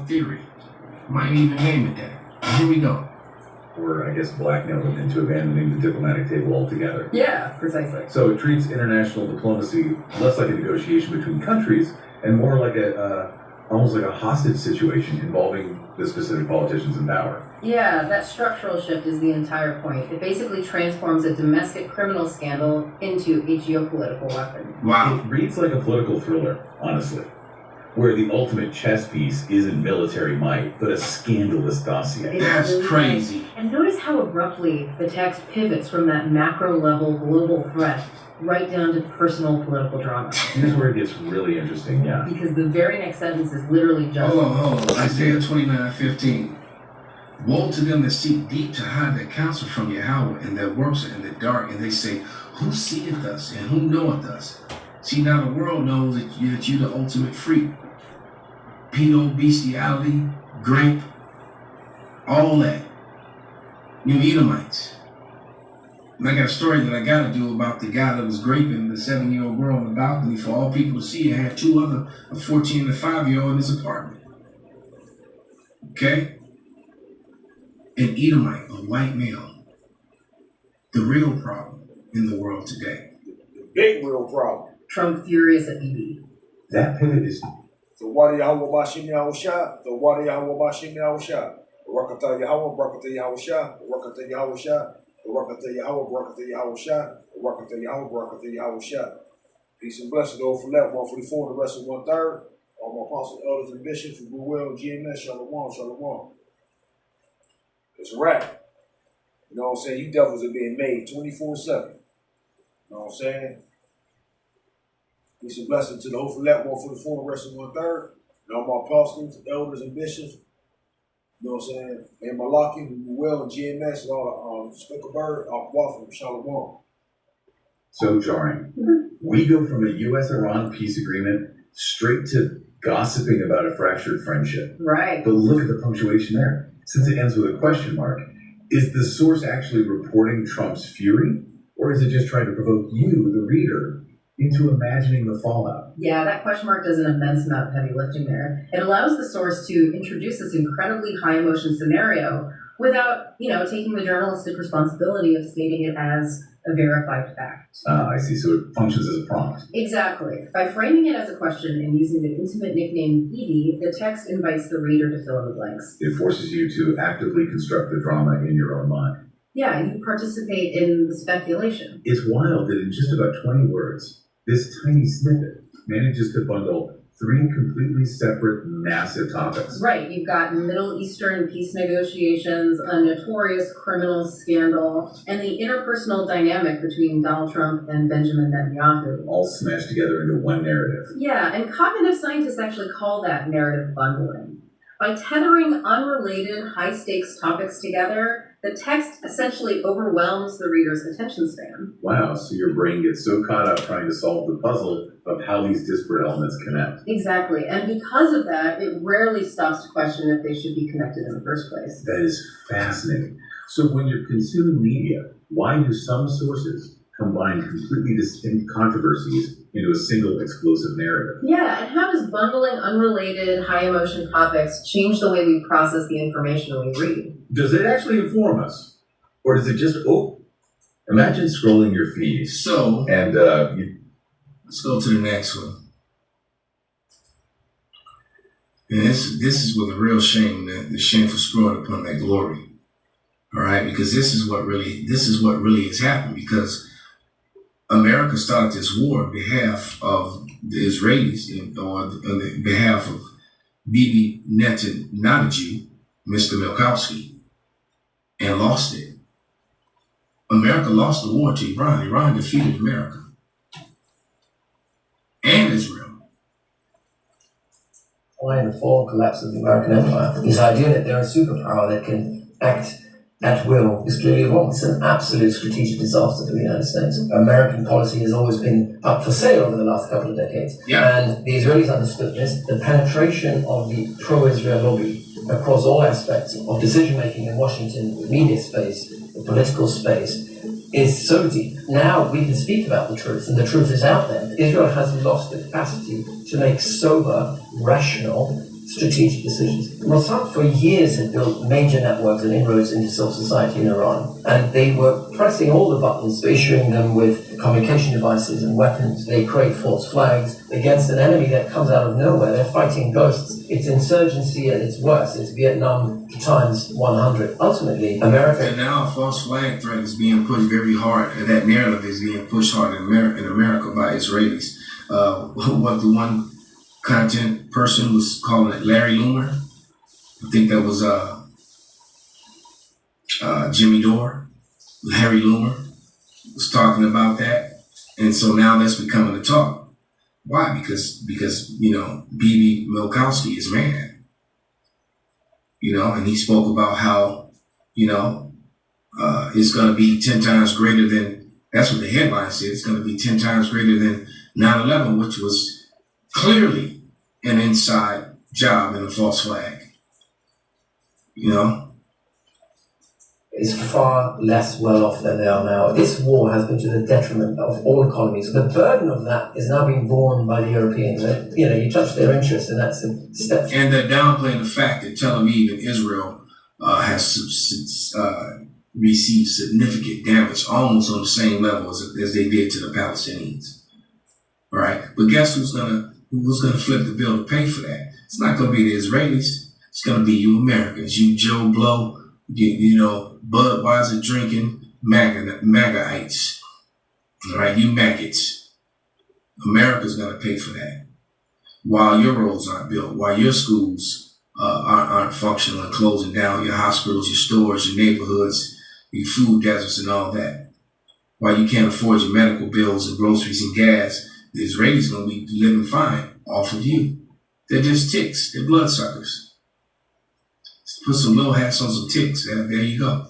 theory. Might even name it that. Here we go. Or, I guess, blackmail them into abandoning the diplomatic table altogether. Yeah, precisely. So it treats international diplomacy less like a negotiation between countries and more like almost like a hostage situation involving the specific politicians in power. Yeah, that structural shift is the entire point. It basically transforms a domestic criminal scandal into a geopolitical weapon. Wow. It reads like a political thriller, honestly, where the ultimate chess piece isn't military might, but a scandalous dossier. That's crazy. And notice how abruptly the text pivots from that macro-level global threat right down to personal political drama. Here's where it gets really interesting, yeah. Because the very next sentence is literally just... Hold on. Isaiah 29:15. Woe to them that seek deep to hide their counsel from Yahweh, and their works are in the dark, and they say, who seeth us, and who knoweth us? See, now the world knows that you're the ultimate freak. Pedo, bestiality, grape, all that. You Edomites. And I got a story that I got to do about the guy that was graping the 7-year-old girl on the balcony for all people to see. I had two other, a 14 and a 5-year-old in his apartment. Okay? An Edomite, a white male. The real problem in the world today. The big real problem. Trump furious at BB. That pivot is... So why Yahweh Bashim Yahusha? So why Yahweh Bashim Yahusha? Barakatah Yahweh, Barakatah Yahusha, Barakatah Yahusha, Barakatah Yahweh, Barakatah Yahusha, Barakatah Yahweh, Barakatah Yahusha. Peace and blessings over for that 144 and the rest of 1/3. All my apostles, elders, and bishops who grew well, GMS, Shalom, Shalom. It's a wrap. You know what I'm saying? You devils are being made 24/7. You know what I'm saying? Peace and blessings to the whole for that 144 and the rest of 1/3. And all my apostles, elders, and bishops. You know what I'm saying? And Malaki, who grew well, and GMS, and all the Spicklebird, Waffle, Shalom. so jarring. We go from a U.S.-Iran peace agreement straight to gossiping about a fractured friendship. Right. But look at the punctuation there. Since it ends with a question mark, is the source actually reporting Trump's fury? Or is it just trying to provoke you, the reader, into imagining the fallout? Yeah, that question mark does an immense amount of heavy lifting there. It allows the source to introduce this incredibly high emotion scenario without, taking the journalistic responsibility of stating it as a verified fact. I see. So it functions as a prompt. Exactly. By framing it as a question and using the intimate nickname Edie, the text invites the reader to fill in the blanks. It forces you to actively construct the drama in your own mind. Yeah, you participate in the speculation. It's wild that in just about 20 words, this tiny snippet manages to bundle 3 completely separate, massive topics. Right, you've got Middle Eastern peace negotiations, a notorious criminal scandal, and the interpersonal dynamic between Donald Trump and Benjamin Netanyahu. All smashed together into one narrative. Yeah, and cognitive scientists actually call that narrative bundling. By tethering unrelated, high-stakes topics together, the text essentially overwhelms the reader's attention span. Wow, so your brain gets so caught up trying to solve the puzzle of how these disparate elements connect. Exactly, and because of that, it rarely stops to question if they should be connected in the first place. That is fascinating. So when you're consuming media, why do some sources combine completely distinct controversies into a single explosive narrative? Yeah, and how does bundling unrelated, high-emotion topics change the way we process the information we read? Does it actually inform us? Or does it just, imagine scrolling your feed. So, and let's go to the next one. And this is where the real shame, the shameful screwing upon that glory. All right, because this is what really has happened, because America started this war on behalf of the Israelis, or on behalf of Bibi Netanyahu, Mr. Milkowski, and lost it. America lost the war to Iran. Iran defeated America and Israel. Why in the fall collapse of the American Empire? This idea that they're a superpower that can act at will is clearly wrong. It's an absolute strategic disaster for the United States. American policy has always been up for sale over the last couple of decades. Yeah. And the Israelis understood this. The penetration of the pro-Israel lobby across all aspects of decision-making in Washington, the media space, the political space, is so deep. Now we can speak about the truth, and the truth is out there. Israel has lost the capacity to make sober, rational, strategic decisions. Mossad for years had built major networks and inroads into civil society in Iran, and they were pressing all the buttons, issuing them with communication devices and weapons. They create false flags against an enemy that comes out of nowhere. They're fighting ghosts. It's insurgency at its worst. It's Vietnam times 100. Ultimately, America... And now a false flag threat is being pushed very hard, and that narrative is being pushed hard in America by Israelis. What the one content person was calling it Larry Loomer. I think that was Jimmy Dore. Larry Loomer was talking about that, and so now that's becoming the talk. Why? Because B.B. Milkowski is mad. And he spoke about how it's going to be 10 times greater than. That's what the headline said. It's going to be 10 times greater than 9/11, which was clearly an inside job and a false flag. Is far less well off than they are now. This war has been to the detriment of all economies. The burden of that is now being borne by the Europeans. You touch their interests, and that's a step. And they're downplaying the fact that Tel Aviv and Israel has received significant damage, almost on the same level as they did to the Palestinians. All right, but guess who's gonna flip the bill to pay for that? It's not gonna be the Israelis. It's gonna be you Americans, you Joe Blow, Budweiser drinking MAGAites. All right, you maggots. America's gonna pay for that. While your roads aren't built, while your schools aren't functional and closing down, your hospitals, your stores, your neighborhoods, your food deserts and all that. While you can't afford your medical bills and groceries and gas, the Israelis gonna be living fine off of you. They're just ticks. They're bloodsuckers. Put some little hats on some ticks. There you go.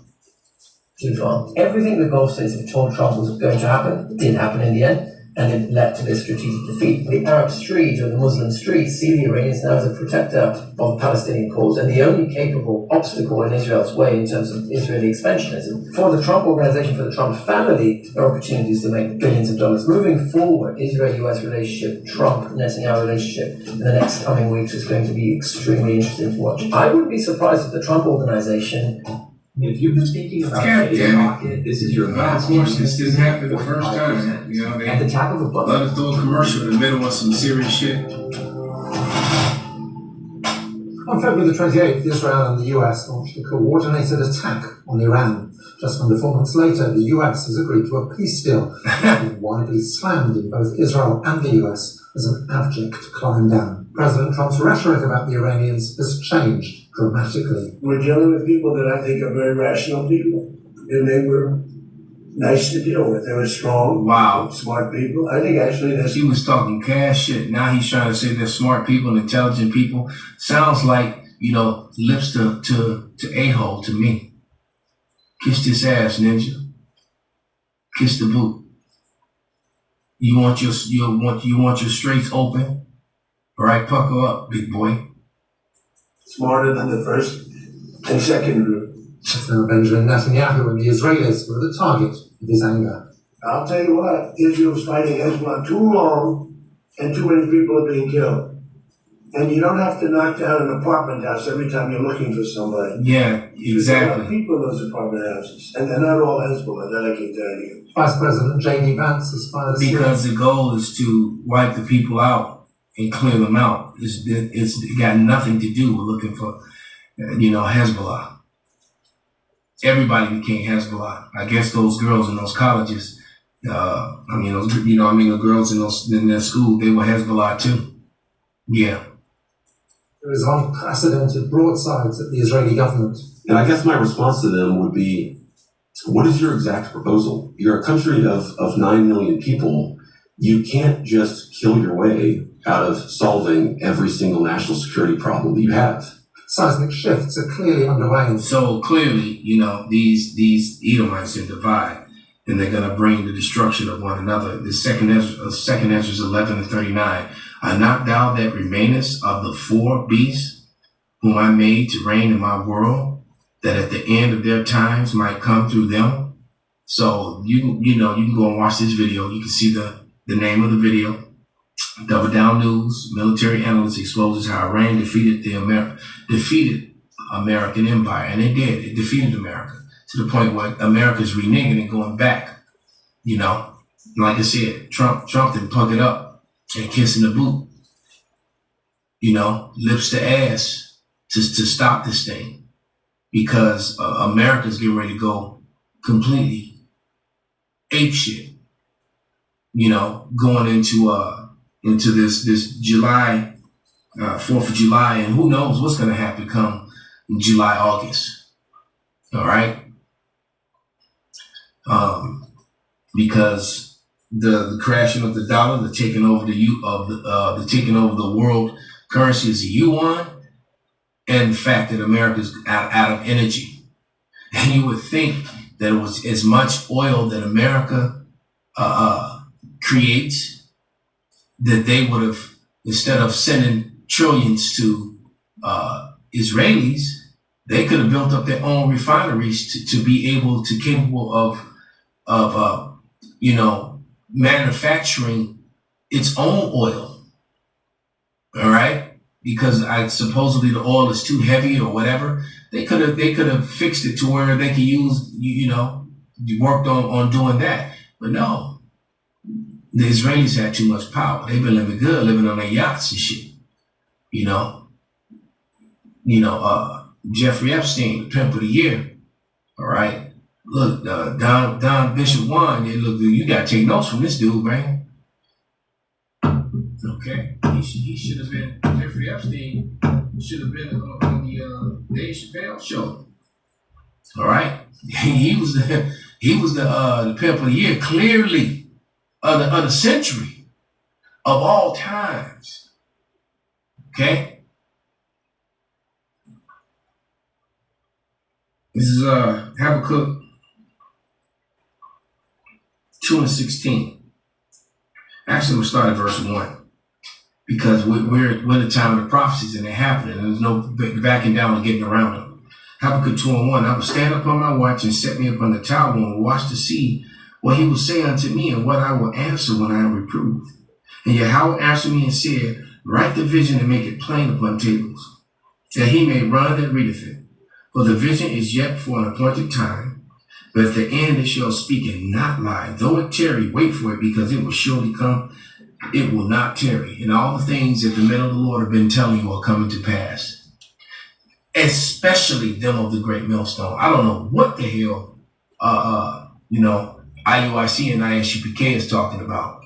Too far. Everything the Gulf states have told Trump was going to happen did happen in the end, and it led to this strategic defeat. The Arab street or the Muslim streets see the Iranians now as a protector of the Palestinian cause and the only capable obstacle in Israel's way in terms of Israeli expansionism. For the Trump organization, for the Trump family, there are opportunities to make billions of dollars. Moving forward, Israel-US relationship, Trump-Netanyahu relationship in the next coming weeks is going to be extremely interesting to watch. I wouldn't be surprised if the Trump organization... If you've been thinking about a rocket, this is your last Of course, this didn't happen the first time. They at the top of a button. love to throw a commercial in the middle of some serious shit. On February the 28th, Israel and the US launched a coordinated attack on Iran. Just under 4 months later, the US has agreed to a peace deal, being widely slammed in both Israel and the US as an abject climb down. President Trump's rhetoric about the Iranians has changed dramatically. We're dealing with people that I think are very rational people, and they were nice to deal with. They were strong, Wow. smart people. I think actually that's... He was talking cash shit. Now he's trying to say they're smart people and intelligent people. Sounds like, lips to a-hole to me. Kiss this ass, ninja. Kiss the boot. You want your straights open? All right, pucker up, big boy. smarter than the first and second group. So Benjamin Netanyahu and the Israelis were the target of his anger. I'll tell you what, Israel's fighting Hezbollah too long and too many people are being killed. And you don't have to knock down an apartment house every time you're looking for somebody. Yeah, There's a lot of exactly. people in those apartment houses, and they're not all Hezbollah, that I can tell you. Vice President J.D. Vance has fired a Because the goal is to wipe the people out and clear them out. It got nothing to do with looking for, Hezbollah. Everybody became Hezbollah. I guess those girls in those colleges, the girls in their school, they were Hezbollah too. Yeah. There is unprecedented broadsides at the Israeli government. And I guess my response to them would be, what is your exact proposal? You're a country of 9 million people. You can't just kill your way out of solving every single national security problem that you have. Seismic shifts are clearly underway. So clearly, these Edomites are divide, and they're going to bring the destruction of one another. The second Ezra 11 and 39. I knocked out that remainest of the 4 beasts whom I made to reign in my world, that at the end of their times might come through them. So you can go and watch this video. You can see the name of the video. Double Down News military analyst exposes how Iran defeated American empire, and it did. It defeated America to the point where America's reneging and going back. You know, like I said, Trump didn't plug it up and kissing the boot. You know, lips to ass to stop this thing, because America's getting ready to go completely ape shit. You know, going into this July, 4th of July, and who knows what's going to happen come July, August. All right, because the crashing of the dollar, the taking over the taking over the world currency is the yuan, and the fact that America's out of energy. And you would think that it was as much oil that America creates, that they would have, instead of sending trillions to Israelis, they could have built up their own refineries to be able to capable of you know, manufacturing its own oil. All right, because supposedly the oil is too heavy or whatever. They could have fixed it to where they could use, you know, worked on doing that. But no, the Israelis had too much power. They've been living good, living on their yachts and shit. You know, Jeffrey Epstein, the pimp of the year. All right, look, Don Bishop YUAN. Look, you gotta take notes from this dude, man. Okay, he should have been, Jeffrey Epstein should have been on the Dave Chappelle show. All right, he was the pimp of the year, clearly of the century, of all times. Okay, this is Habakkuk 2:16. Actually, we'll start at verse 1. Because we're in the time of the prophecies and they're happening, and there's no backing down or getting around them. Habakkuk 2:1, I will stand upon my watch and set me upon the tower and will watch to see what he will say unto me and what I will answer when I am reproved. And Yahweh answered me and said, write the vision and make it plain upon tables, that he may run that readeth it. For the vision is yet for an appointed time, but at the end it shall speak and not lie. Though it tarry, wait for it, because it will surely come. It will not tarry. And all the things that the men of the Lord have been telling you are coming to pass, especially them of the great millstone. I don't know what the hell, IUIC and ISUPK is talking about,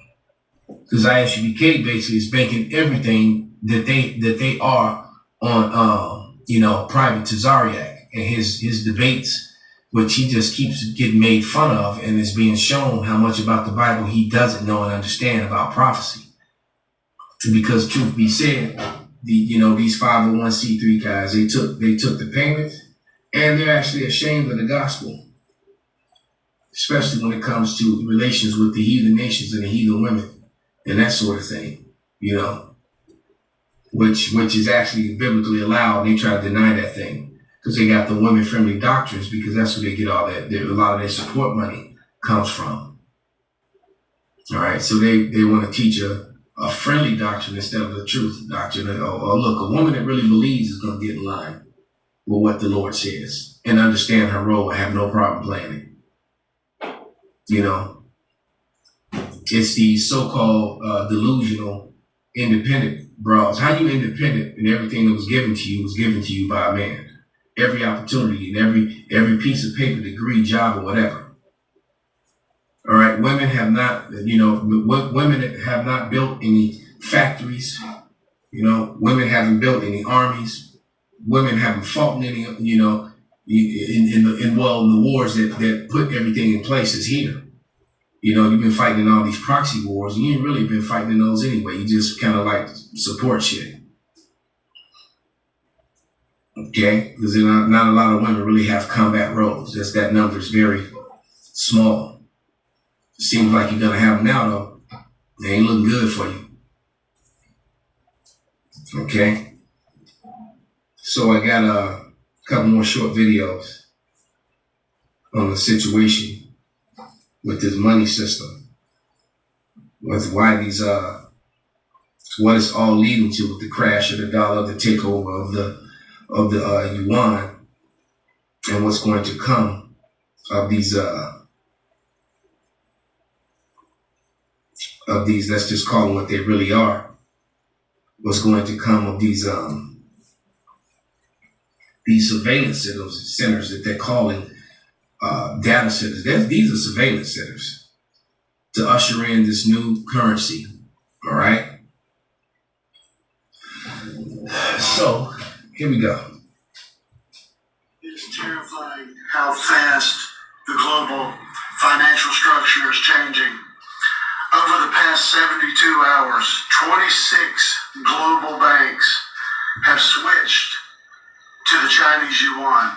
because ISUPK basically is banking everything that they are on, Private Tazariak and his debates, which he just keeps getting made fun of, and is being shown how much about the Bible he doesn't know and understand about prophecy. Because truth be said, these 501c3 guys, they took the payment, and they're actually ashamed of the gospel, especially when it comes to relations with the heathen nations and the heathen women and that sort of thing, which is actually biblically allowed. They try to deny that thing, because they got the women-friendly doctrines, because that's where they get all that. A lot of their support money comes from. All right, so they want to teach a friendly doctrine instead of the truth doctrine. Or look, a woman that really believes is going to get in line with what the Lord says and understand her role and have no problem playing it. It's these so-called delusional independent bras. How you independent, and everything that was given to you by a man? Every opportunity and every piece of paper, degree, job, or whatever. All right, women have not, women have not built any factories. Women haven't built any armies. Women haven't fought in any, in the wars that put everything in place is here. You've been fighting in all these proxy wars, and you ain't really been fighting in those anyway. You just kind of like support shit. Okay, because not a lot of women really have combat roles. That number is very small. Seems like you're gonna have them now, though. They ain't looking good for you. Okay, so I got a couple more short videos on the situation with this money system, with why these what it's all leading to with the crash of the dollar, the takeover of the yuan, and what's going to come of these let's just call them what they really are. What's going to come of these surveillance centers that they're calling data centers. These are surveillance centers to usher in this new currency. All right. So here we go. It's terrifying how fast the global financial structure is changing. Over the past 72 hours, 26 global banks have switched to the Chinese yuan.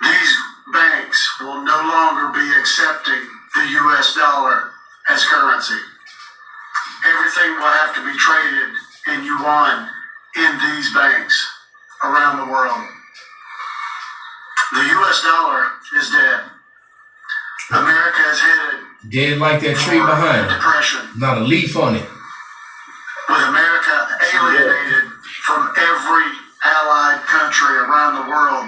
These banks will no longer be accepting the US dollar as currency. Everything will have to be traded in yuan in these banks around the world. The US dollar is dead. America is headed Dead like that tree behind it. depression, Not a leaf on it. with America alienated from every allied country around the world.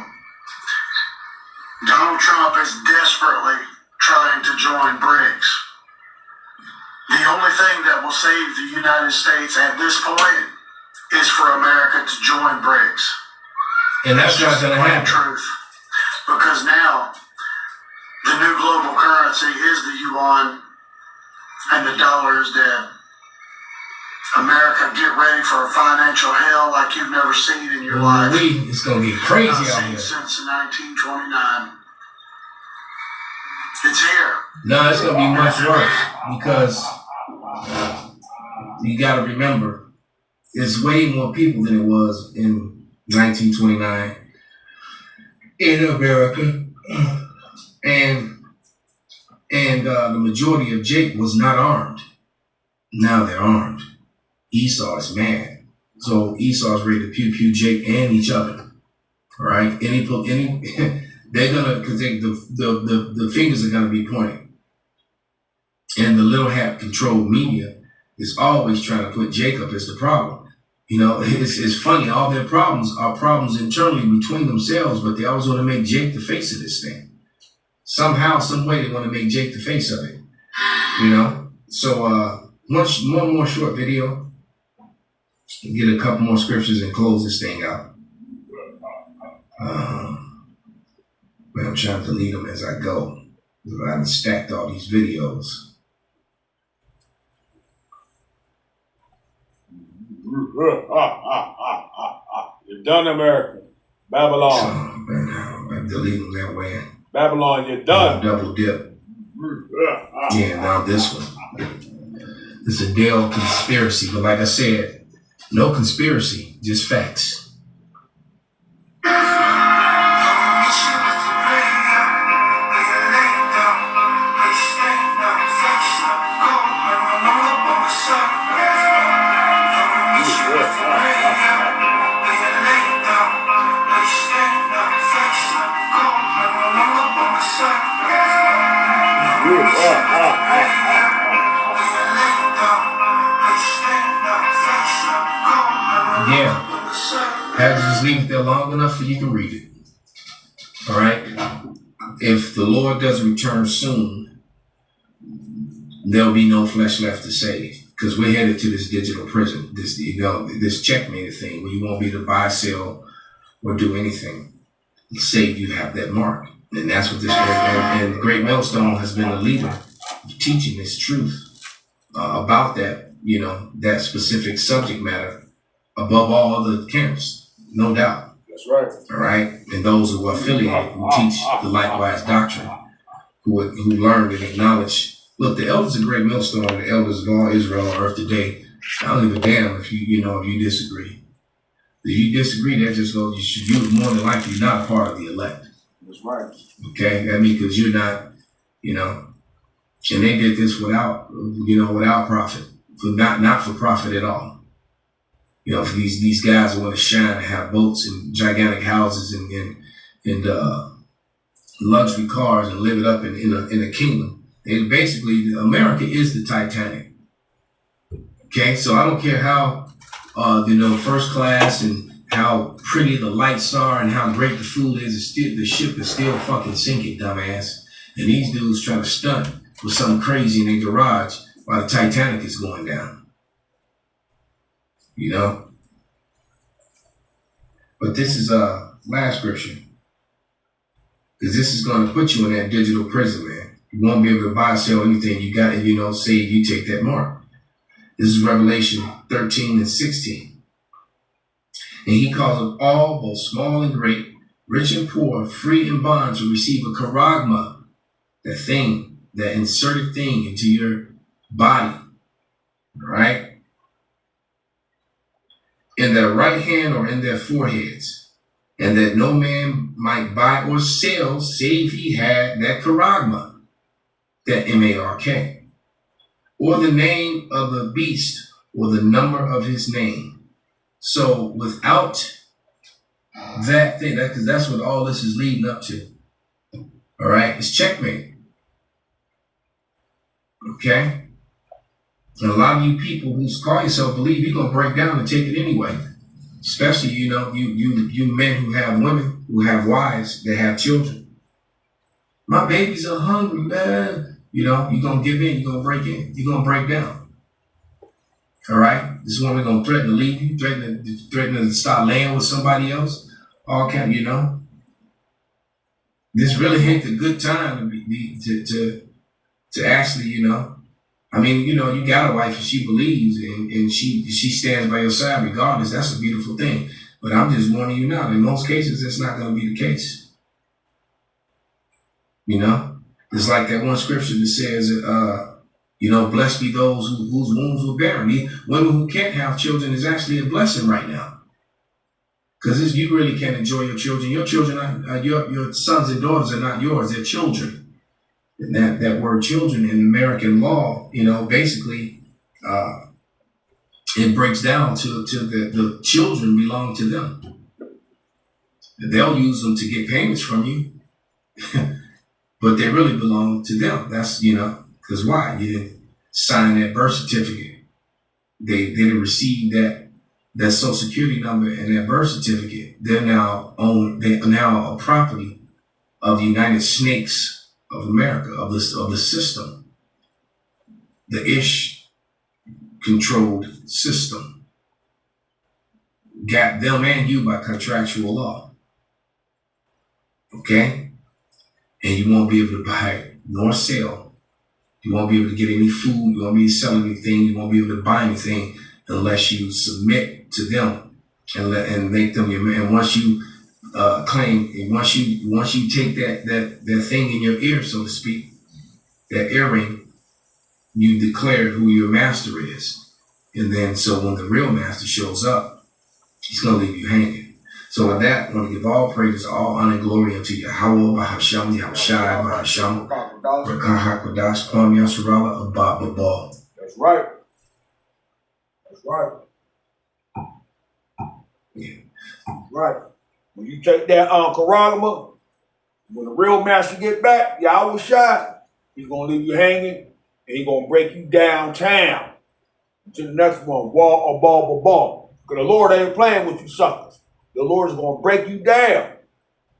Donald Trump is desperately trying to join BRICS. The only thing that will save the United States at this point is for America to join BRICS. And that's not just going to the plain happen. truth. Because now the new global currency is the yuan and the dollar is dead. America, get ready for a financial hell like you've never seen in your life. It's going to get crazy Not out seen here. since 1929. It's here. No, it's going to be much worse because you got to remember, there's way more people than it was in 1929 in America, and the majority of Jake was not armed. Now they're armed. Esau is mad, so Esau's ready to pew Jake and each other. All right, they're gonna, because the fingers are gonna be pointing, and the little hat controlled media is always trying to put Jacob as the problem. You know, it's funny. All their problems are problems internally between themselves, but they always want to make Jake the face of this thing. Somehow, some way, they want to make Jake the face of it. You know. So, one more short video. Get a couple more scriptures and close this thing out. But I'm trying to delete them as I go. I haven't stacked all these videos. You're done, America. Babylon. So, I'm deleting them that way. Babylon, you're done. Double dip. Yeah, now this one. It's a Dale conspiracy, but like I said, no conspiracy, just facts. Yeah. Had to just leave it there long enough for you to read it. All right. If the Lord doesn't return soon, there'll be no flesh left to save, because we're headed to this digital prison, this checkmate thing where you won't be able to buy, sell, or do anything save you have that mark. And that's what this and Great Millstone has been a leader teaching this truth about that, that specific subject matter above all other camps, no doubt. That's right. All right, and those who are affiliated, who teach the likewise doctrine, who learn and acknowledge. Look, the elders of Great Millstone are the elders of all Israel on earth today. I don't give a damn if you disagree. If you disagree, that just goes. You're more than likely not a part of the elect. That's right. Okay, I mean, because you're not, and they did this without profit, not for profit at all. For these guys who want to shine and have boats and gigantic houses and luxury cars and live it up in a kingdom. And basically, America is the Titanic. Okay, so I don't care how first class and how pretty the lights are and how great the food is, the ship is still fucking sinking, dumbass. And these dudes trying to stunt with something crazy in their garage while the Titanic is going down. You know? But this is last scripture. Because this is going to put you in that digital prison, man. You won't be able to buy or sell anything. You got to, say you take that mark. This is Revelation 13 and 16. And he calls all, both small and great, rich and poor, free and bond, to receive a charagma, that thing, that inserted thing into your body, right? In their right hand or in their foreheads. And that no man might buy or sell save he had that charagma, that M-A-R-K, or the name of the beast, or the number of his name. So without that thing, because that's what all this is leading up to. All right, it's checkmate. Okay? And a lot of you people who call yourself believe you're gonna break down and take it anyway. Especially, you men who have women, who have wives, that have children. My babies are hungry, man. You're gonna give in, you're gonna break in, you're gonna break down. All right? This woman gonna threaten to leave you, threaten to start laying with somebody else. All kind, This really ain't the good time to actually, you got a wife and she believes and she stands by your side regardless. That's a beautiful thing. But I'm just warning you now, in most cases, that's not going to be the case. It's like that one scripture that says, blessed be those whose wombs were barren. Women who can't have children is actually a blessing right now. Because you really can't enjoy your children. Your children, your sons and daughters are not yours, they're children. And that word children in American law, basically, it breaks down to the children belong to them. And they'll use them to get payments from you, but they really belong to them. That's, because why? You didn't sign that birth certificate. They didn't receive that social security number and that birth certificate. They're now a property of the United Snakes of America, of the system, the Ish-controlled system, got them and you by contractual law, okay? And you won't be able to buy nor sell. You won't be able to get any food. You won't be able to sell anything. You won't be able to buy anything unless you submit to them and make them your man. And once you claim, and once you take that thing in your ear, so to speak, that earring, you declare who your master is. And then, so when the real master shows up, he's going to leave you hanging. So with that, I want to give all praises, all honor and glory unto Yahweh, Bahasham, Yahushai, Bahasham, Rakah HaKodash, Kwam Yasharala, Abba, Babal. That's right. That's right. Yeah. Right. When you take that charagma, when the real master get back, Yahweh Shai, he's going to leave you hanging, and he's going to break you downtown to the next one, wall or ball. Because the Lord ain't playing with you suckers. The Lord is going to break you down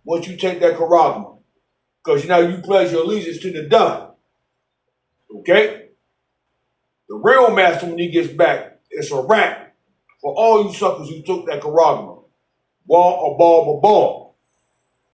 once you take that charagma. Because you pledge your allegiance to the done. Okay? The real master, when he gets back, it's a wrap for all you suckers who took that charagma. Wall or ball.